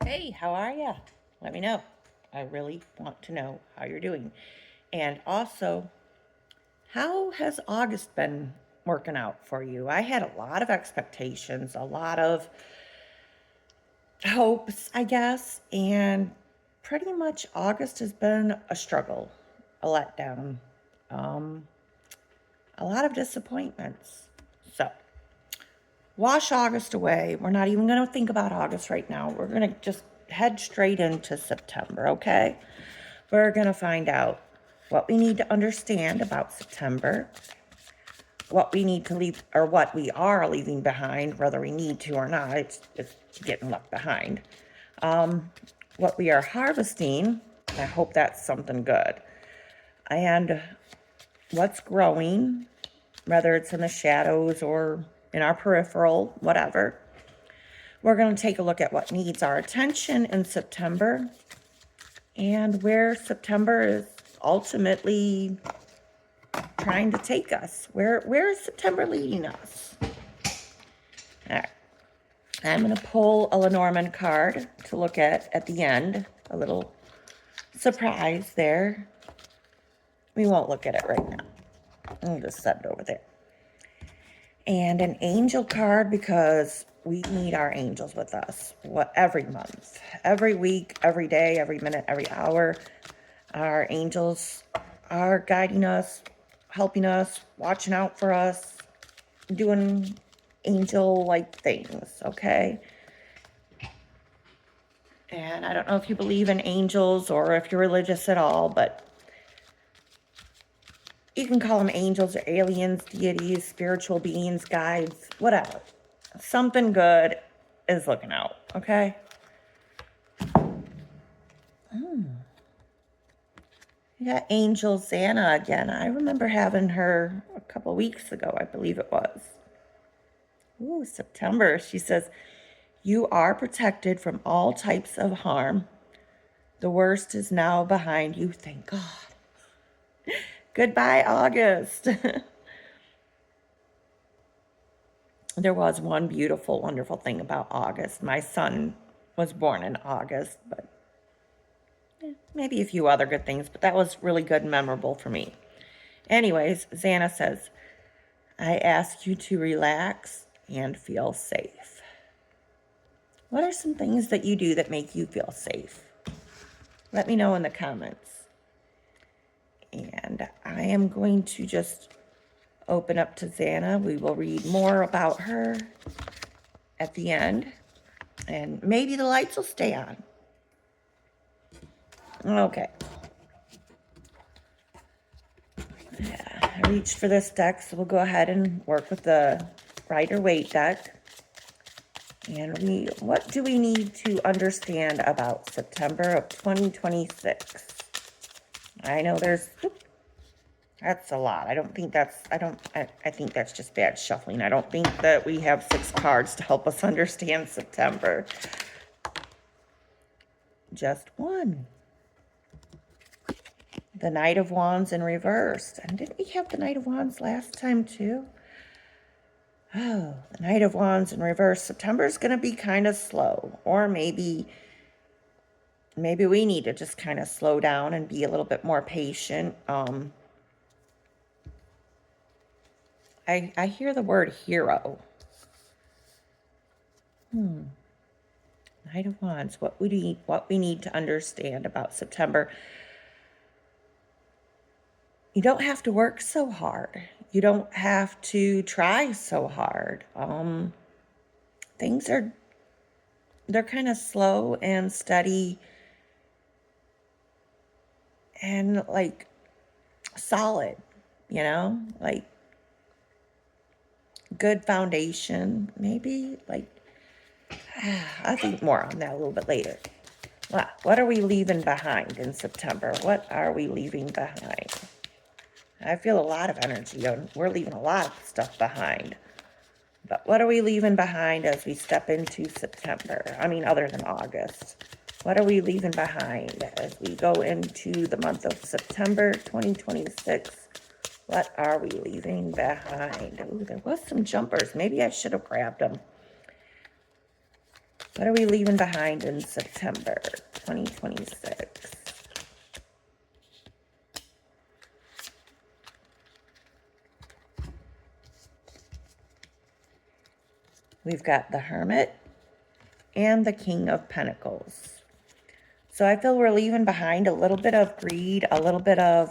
Hey, how are you? Let me know. I really want to know how you're doing. And also, how has August been working out for you? I had a lot of expectations, a lot of hopes, I guess, and pretty much August has been a struggle, a letdown, um, a lot of disappointments. So, wash August away. We're not even going to think about August right now. We're going to just head straight into September, okay? We're going to find out what we need to understand about September, what we need to leave, or what we are leaving behind, whether we need to or not. It's getting left behind. What we are harvesting, I hope that's something good. And what's growing, whether it's in the shadows or in our peripheral, whatever. We're going to take a look at what needs our attention in September and where September is ultimately trying to take us. Where is September leading us? All right. I'm going to pull a Lenormand card to look at the end. A little surprise there. We won't look at it right now. I'll just set it over there. And an angel card because we need our angels with us. Every month, every week, every day, every minute, every hour. Our angels are guiding us, helping us, watching out for us, doing angel-like things, okay? And I don't know if you believe in angels or if you're religious at all, but you can call them angels or aliens, deities, spiritual beings, guides, whatever. Something good is looking out, okay? We got Angel Xana again. I remember having her a couple weeks ago, I believe it was. Ooh, September. She says, you are protected from all types of harm. The worst is now behind you, thank God. Goodbye, August. There was one beautiful, wonderful thing about August. My son was born in August, but maybe a few other good things, but that was really good and memorable for me. Anyways, Xana says, I ask you to relax and feel safe. What are some things that you do that make you feel safe? Let me know in the comments. And I am going to just open up to Xana. We will read more about her at the end. And maybe the lights will stay on. Okay. Yeah, I reached for this deck, so we'll go ahead and work with the Rider-Waite deck. And what do we need to understand about September of 2026? I know that's a lot. I think that's just bad shuffling. I don't think that we have 6 cards to help us understand September. Just one. The Knight of Wands in reverse. And didn't we have the Knight of Wands last time too? Oh, the Knight of Wands in reverse. September's going to be kind of slow. Or maybe we need to just kind of slow down and be a little bit more patient. I hear the word hero. Knight of Wands. What we need to understand about September. You don't have to work so hard. You don't have to try so hard. They're kind of slow and steady and like solid, like good foundation, maybe. Like, I'll think more on that a little bit later. What are we leaving behind in September? What are we leaving behind? I feel a lot of energy. We're leaving a lot of stuff behind. But what are we leaving behind as we step into September? I mean, other than August. What are we leaving behind as we go into the month of September 2026? What are we leaving behind? Ooh, there was some jumpers. Maybe I should have grabbed them. What are we leaving behind in September 2026? We've got the Hermit and the King of Pentacles. So I feel we're leaving behind a little bit of greed, a little bit of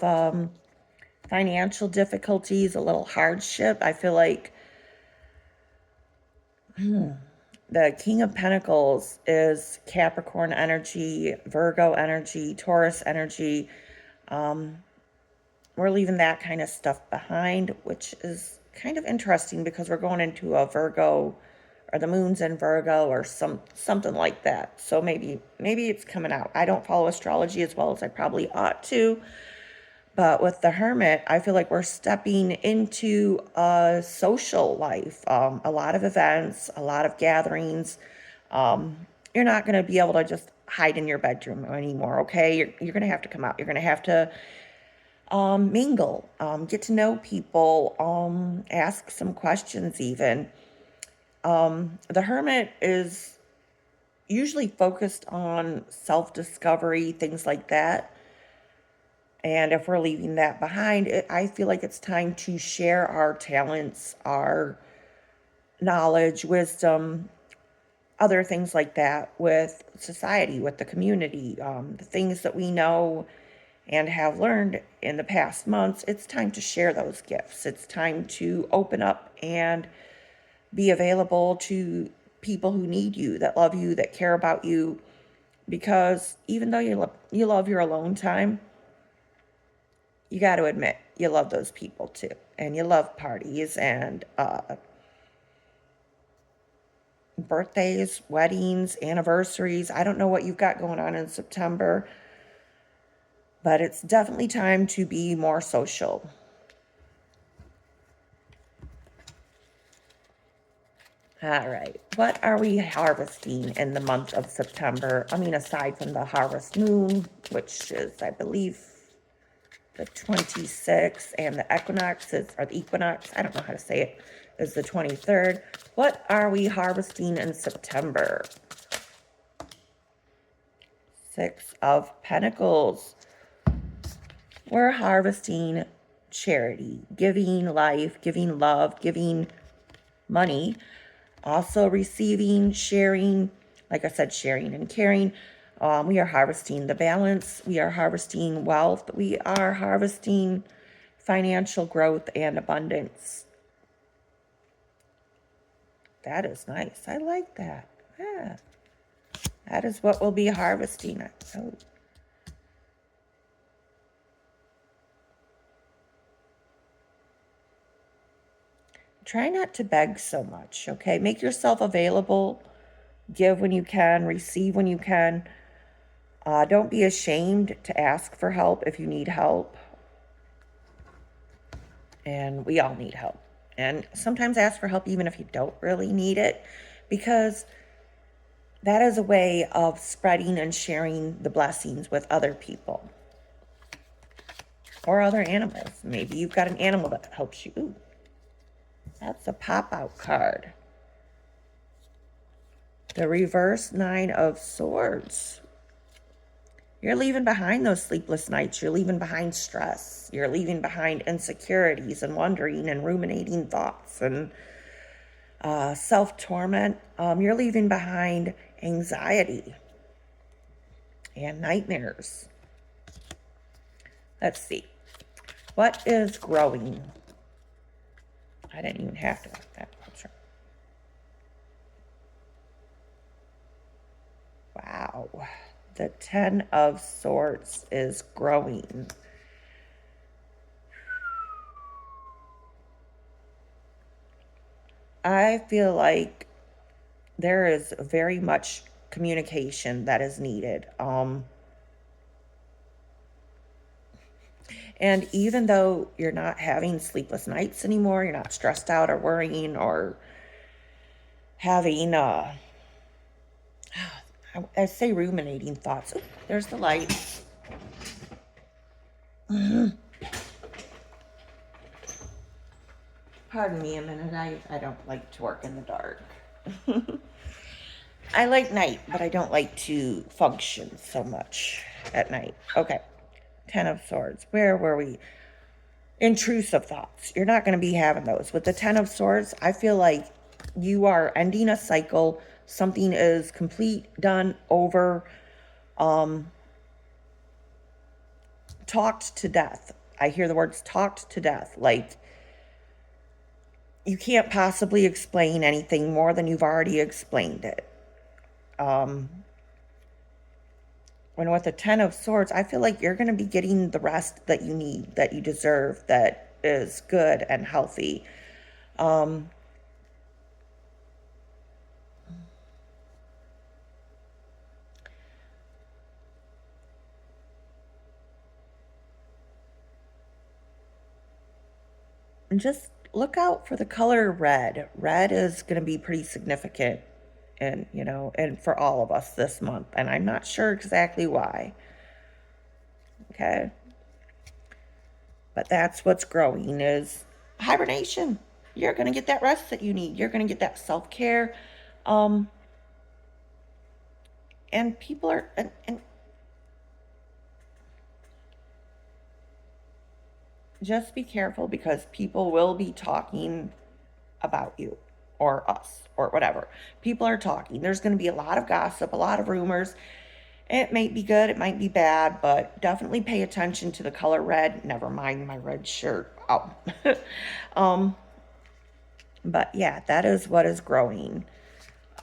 financial difficulties, a little hardship. I feel like the King of Pentacles is Capricorn energy, Virgo energy, Taurus energy. We're leaving that kind of stuff behind, which is kind of interesting because we're going into a Virgo, or the moon's in Virgo, or something like that. So maybe it's coming out. I don't follow astrology as well as I probably ought to, but with the Hermit, I feel like we're stepping into a social life, a lot of events, a lot of gatherings. You're not going to be able to just hide in your bedroom anymore, okay? You're going to have to come out. You're going to have to mingle, get to know people, ask some questions even. The Hermit is usually focused on self-discovery, things like that. And if we're leaving that behind, I feel like it's time to share our talents, our knowledge, wisdom, other things like that with society, with the community, the things that we know and have learned in the past months. It's time to share those gifts. It's time to open up and be available to people who need you, that love you, that care about you. Because even though you love your alone time, you got to admit you love those people too, and you love parties and birthdays, weddings, anniversaries. I don't know what you've got going on in September, but it's definitely time to be more social. All right, what are we harvesting in the month of September? I mean, aside from the harvest moon, which is, I believe, the 26th, and the equinox or the equinox, I don't know how to say it, is the 23rd. What are we harvesting in September? Six of Pentacles. We're harvesting charity, giving life, giving love, giving money, also receiving, sharing, like I said, sharing and caring. We are harvesting the balance. We are harvesting wealth. We are harvesting financial growth and abundance. That is nice. I like that. Yeah. That is what we'll be harvesting. Oh. Try not to beg so much, okay? Make yourself available. Give when you can. Receive when you can. Don't be ashamed to ask for help if you need help. And we all need help. And sometimes ask for help even if you don't really need it, because that is a way of spreading and sharing the blessings with other people or other animals. Maybe you've got an animal that helps you. Ooh, that's a pop-out card. The reverse Nine of Swords. You're leaving behind those sleepless nights. You're leaving behind stress. You're leaving behind insecurities and wondering and ruminating thoughts and self-torment. You're leaving behind anxiety and nightmares. Let's see. What is growing? I didn't even have to write that. Sure. Wow. The Ten of Swords is growing. I feel like there is very much communication that is needed. And even though you're not having sleepless nights anymore, you're not stressed out or worrying or having, I say ruminating thoughts. Ooh, there's the light. Pardon me a minute. I don't like to work in the dark. I like night, but I don't like to function so much at night. Okay. Ten of Swords. Where were we? Intrusive thoughts. You're not going to be having those. With the Ten of Swords, I feel like you are ending a cycle. Something is complete, done, over, talked to death. I hear the words talked to death. Like, you can't possibly explain anything more than you've already explained it. When with the Ten of Swords, I feel like you're going to be getting the rest that you need, that you deserve, that is good and healthy. And just look out for the color red. Red is going to be pretty significant, and and for all of us this month, and I'm not sure exactly why. Okay. But that's what's growing is hibernation. You're going to get that rest that you need. You're going to get that self-care. And people are, and just be careful because people will be talking about you or us or whatever. People are talking. There's going to be a lot of gossip, a lot of rumors. It might be good, it might be bad, but definitely pay attention to the color red. Never mind my red shirt. Oh. But yeah, that is what is growing.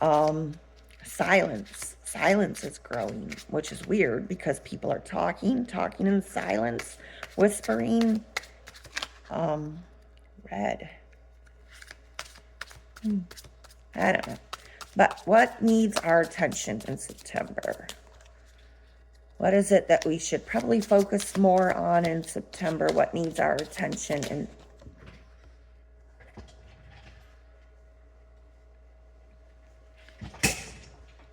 Silence. Silence is growing, which is weird because people are talking in silence, whispering. Red. I don't know. But what needs our attention in September? What is it that we should probably focus more on in September? What needs our attention? And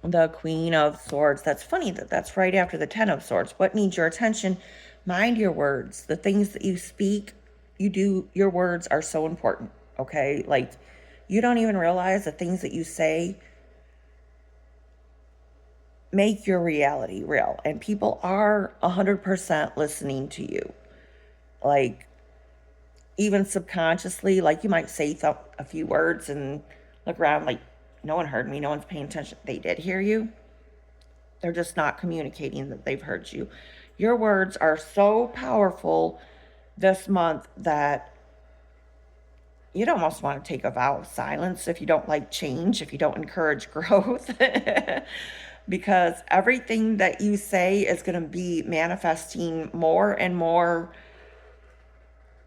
the Queen of Swords. That's funny that that's right after the Ten of Swords. What needs your attention? Mind your words. The things that you speak, you do, your words are so important, okay? Like, you don't even realize the things that you say make your reality real. And people are 100% listening to you. Like, even subconsciously, like you might say a few words and look around like, no one heard me, no one's paying attention. They did hear you. They're just not communicating that they've heard you. Your words are so powerful this month that you'd almost want to take a vow of silence if you don't like change, if you don't encourage growth. Because everything that you say is going to be manifesting more and more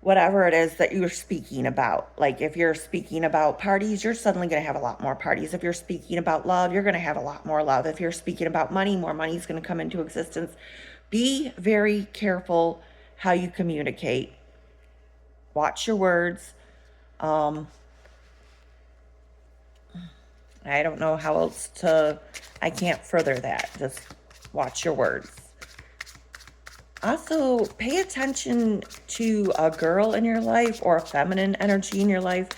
whatever it is that you're speaking about. Like if you're speaking about parties, you're suddenly going to have a lot more parties. If you're speaking about love, you're going to have a lot more love. If you're speaking about money, more money is going to come into existence. Be very careful how you communicate. Watch your words. I don't know how else I can't further that. Just watch your words. Also, pay attention to a girl in your life or a feminine energy in your life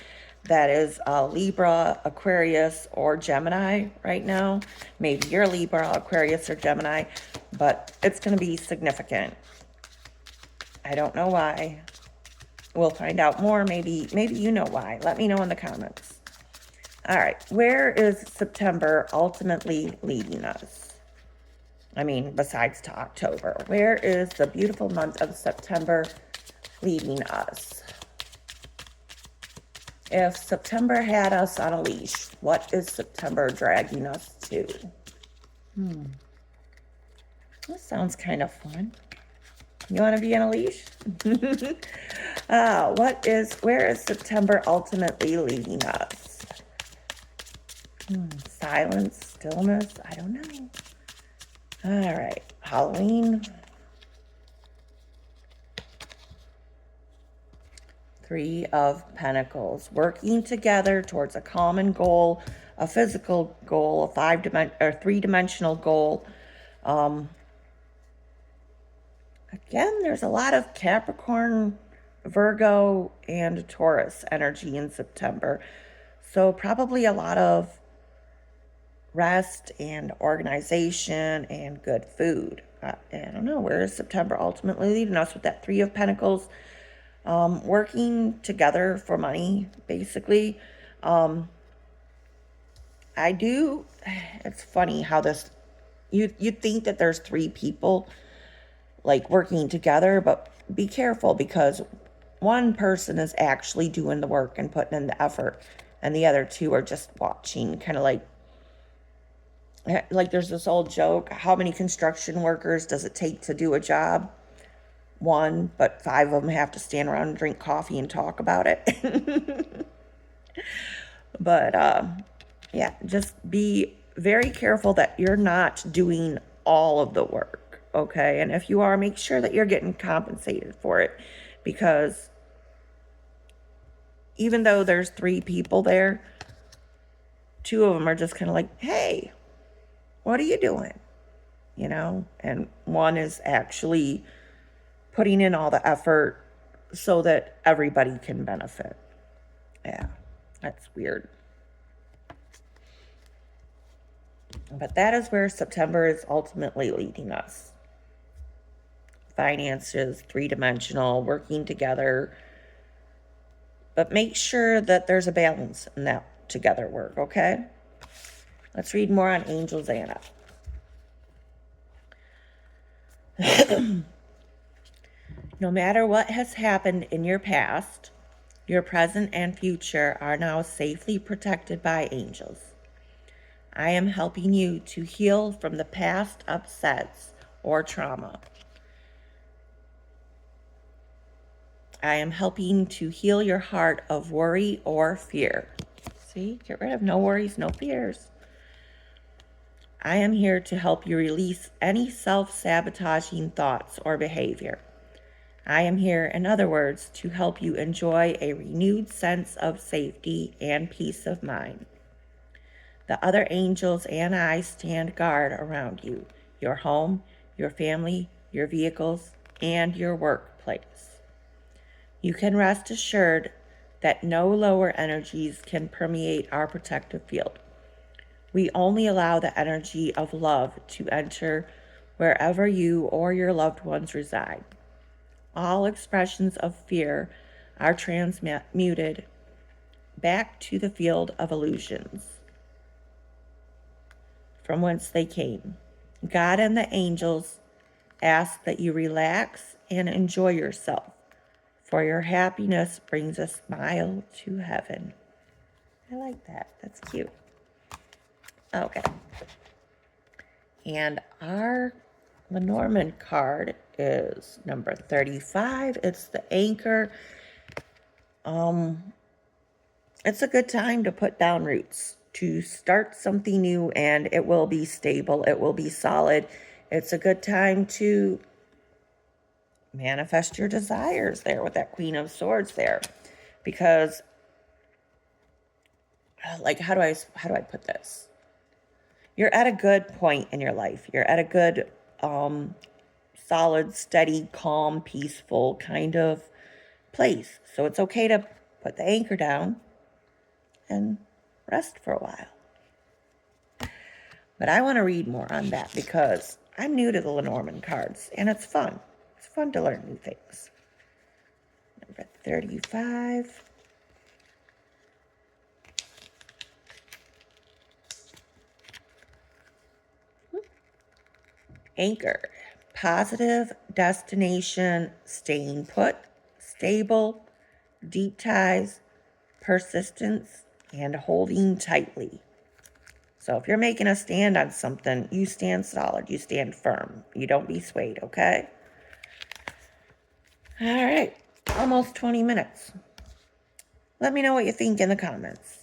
that is a Libra, Aquarius, or Gemini right now. Maybe you're Libra, Aquarius, or Gemini, but it's going to be significant. I don't know why. We'll find out more. Maybe you know why. Let me know in the comments. All right, where is September ultimately leading us? I mean, besides to October. Where is the beautiful month of September leading us? If September had us on a leash, what is September dragging us to? That sounds kind of fun. You want to be on a leash? Where is September ultimately leading us? Silence, stillness, I don't know. All right, Halloween. 3 of Pentacles. Working together towards a common goal, a physical goal, a three-dimensional goal. Again, there's a lot of Capricorn, Virgo, and Taurus energy in September. So probably a lot of rest and organization and good food. I don't know, where is September ultimately leading us with that Three of Pentacles? Working together for money, basically. It's funny how this, you'd think that there's three people like working together, but be careful because one person is actually doing the work and putting in the effort, and the other two are just watching, kind of like there's this old joke, how many construction workers does it take to do a job? One, but five of them have to stand around and drink coffee and talk about it. But yeah, just be very careful that you're not doing all of the work, okay? And if you are, make sure that you're getting compensated for it, because even though there's three people there, two of them are just kind of like, hey, what are you doing? You know, and one is actually putting in all the effort so that everybody can benefit. Yeah, that's weird. But that is where September is ultimately leading us. Finances, three-dimensional, working together. But make sure that there's a balance in that together work, okay? Let's read more on Angels Anna. No matter what has happened in your past, your present and future are now safely protected by angels. I am helping you to heal from the past upsets or trauma. I am helping to heal your heart of worry or fear. See, get rid of no worries, no fears. I am here to help you release any self-sabotaging thoughts or behavior. I am here, in other words, to help you enjoy a renewed sense of safety and peace of mind. The other angels and I stand guard around you, your home, your family, your vehicles, and your workplace. You can rest assured that no lower energies can permeate our protective field. We only allow the energy of love to enter wherever you or your loved ones reside. All expressions of fear are transmuted back to the field of illusions from whence they came. God and the angels ask that you relax and enjoy yourself, for your happiness brings a smile to heaven. I like that. That's cute. Okay. And our Lenormand card is number 35. It's the Anchor. It's a good time to put down roots, to start something new, and it will be stable. It will be solid. It's a good time to manifest your desires there with that Queen of Swords there, because like, how do I put this? You're at a good point in your life. You're at a good, solid, steady, calm, peaceful kind of place. So it's okay to put the anchor down and rest for a while. But I want to read more on that because I'm new to the Lenormand cards, and it's fun. It's fun to learn new things. Number 35. Anchor. Positive destination, staying put, stable, deep ties, persistence, and holding tightly. So if you're making a stand on something, you stand solid, you stand firm. You don't be swayed, okay? All right, almost 20 minutes. Let me know what you think in the comments.